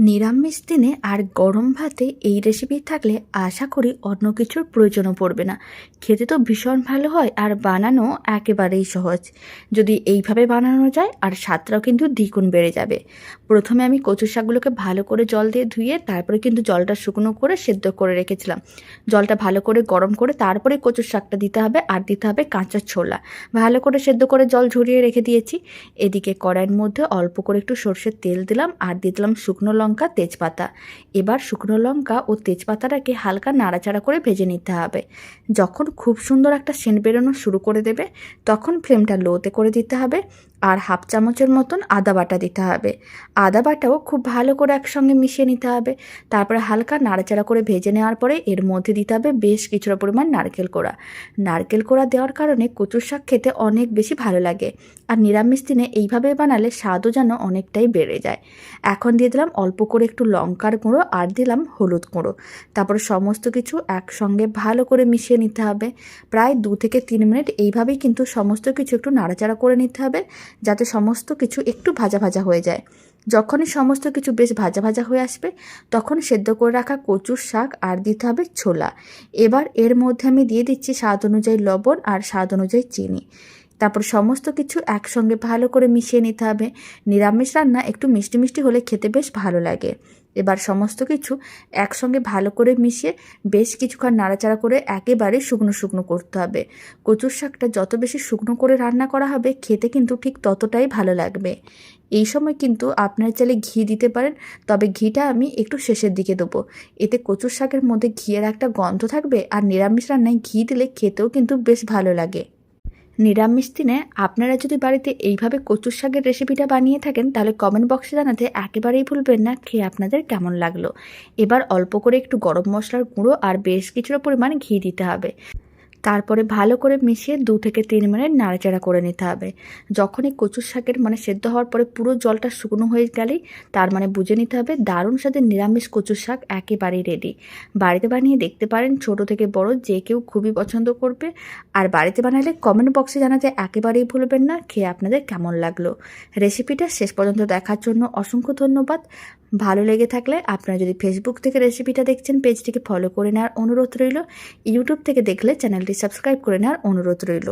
নিরামিষ দিনে আর গরম ভাতে এই রেসিপি থাকলে আশা করি অন্য কিছুর প্রয়োজনও পড়বে না। খেতে তো ভীষণ ভালো হয় আর বানানো একেবারেই সহজ। যদি এইভাবে বানানো যায় আর স্বাদটাও কিন্তু দ্বিগুণ বেড়ে যাবে। প্রথমে আমি কচু শাকগুলোকে ভালো করে জল দিয়ে ধুয়ে তারপরে কিন্তু জলটা শুকনো করে সেদ্ধ করে রেখেছিলাম। জলটা ভালো করে গরম করে তারপরে কচুর শাকটা দিতে হবে আর দিতে হবে কাঁচা ছোলা। ভালো করে সেদ্ধ করে জল ঝরিয়ে রেখে দিয়েছি। এদিকে কড়াইয়ের মধ্যে অল্প করে একটু সর্ষের তেল দিলাম আর দিয়ে দিলাম শুকনো লঙ্কা, তেজপাতা। এবার শুকনো লঙ্কা ও তেজপাতাটাকে হালকা নাড়াচাড়া করে ভেজে নিতে হবে। যখন খুব সুন্দর একটা সেন্ট বেরোনো শুরু করে দেবে তখন ফ্লেমটা লোতে করে দিতে হবে আর হাফ চামচের মতন আদা বাটা দিতে হবে। আদা বাটাও খুব ভালো করে একসঙ্গে মিশিয়ে নিতে হবে। তারপরে হালকা নাড়াচাড়া করে ভেজে নেওয়ার পরে এর মধ্যে দিতে হবে বেশ কিছুটা পরিমাণ নারকেল কোড়া। নারকেল কোড়া দেওয়ার কারণে কচুর শাক খেতে অনেক বেশি ভালো লাগে আর নিরামিষ দিনে এইভাবে বানালে স্বাদও যেন অনেকটাই বেড়ে যায়। এখন দিয়ে দিলাম অল্প করে একটু লঙ্কার গুঁড়ো আর দিলাম হলুদ গুঁড়ো। তারপরে সমস্ত কিছু একসঙ্গে ভালো করে মিশিয়ে নিতে হবে। প্রায় 2 থেকে 3 মিনিট এইভাবেই কিন্তু সমস্ত কিছু একটু নাড়াচাড়া করে নিতে হবে, যাতে সমস্ত কিছু একটু ভাজা ভাজা হয়ে যায়। যখনই সমস্ত কিছু বেশ ভাজা ভাজা হয়ে আসবে তখন সেদ্ধ করে রাখা কচুর শাক আর দিতে হবে ছোলা। এবার এর মধ্যে আমি দিয়ে দিচ্ছি স্বাদ অনুযায়ী লবণ আর স্বাদ অনুযায়ী চিনি। তারপর সমস্ত কিছু একসঙ্গে ভালো করে মিশিয়ে নিতে হবে। নিরামিষ রান্না একটু মিষ্টি মিষ্টি হলে খেতে বেশ ভালো লাগে। এবার সমস্ত কিছু একসঙ্গে ভালো করে মিশিয়ে বেশ কিছুক্ষণ নাড়াচাড়া করে একেবারে শুকনো শুকনো করতে হবে। কচুর শাকটা যত বেশি শুকনো করে রান্না করা হবে খেতে কিন্তু ঠিক ততটাই ভালো লাগবে। এই সময় কিন্তু আপনারা চাইলে ঘি দিতে পারেন, তবে ঘিটা আমি একটু শেষের দিকে দেবো। এতে কচুর শাকের মধ্যে ঘিয়ের একটা গন্ধ থাকবে আর নিরামিষ রান্নায় ঘি দিলে খেতেও কিন্তু বেশ ভালো লাগে। নিরামিষ দিনে আপনারা যদি বাড়িতে এইভাবে কচুর শাকের রেসিপিটা বানিয়ে থাকেন তাহলে কমেন্ট বক্সে জানাতে একেবারেই ভুলবেন না খেয়ে আপনাদের কেমন লাগলো। এবার অল্প করে একটু গরম মশলার গুঁড়ো আর বেশ কিছুটা পরিমাণ ঘি দিতে হবে। তারপরে ভালো করে মিশিয়ে 2 থেকে 3 মিনিট নাড়াচাড়া করে নিতে হবে। যখনই কচুর শাকের সেদ্ধ হওয়ার পরে পুরো জলটা শুকনো হয়ে গেলেই তার বুঝে নিতে হবে দারুণ স্বাদের নিরামিষ কচুর শাক একেবারেই রেডি। বাড়িতে বানিয়ে দেখতে পারেন, ছোট থেকে বড় যে কেউ খুবই পছন্দ করবে। আর বাড়িতে বানালে কমেন্ট বক্সে জানাতে একেবারেই ভুলবেন না খেয়ে আপনাদের কেমন লাগলো। রেসিপিটা শেষ পর্যন্ত দেখার জন্য অসংখ্য ধন্যবাদ। ভালো লেগে থাকলে আপনারা যদি ফেসবুক থেকে রেসিপিটা দেখছেন পেজটিকে ফলো করে নেওয়ার অনুরোধ রইল। ইউটিউব থেকে দেখলে চ্যানেলটি সাবস্ক্রাইব করে নেওয়ার অনুরোধ রইল।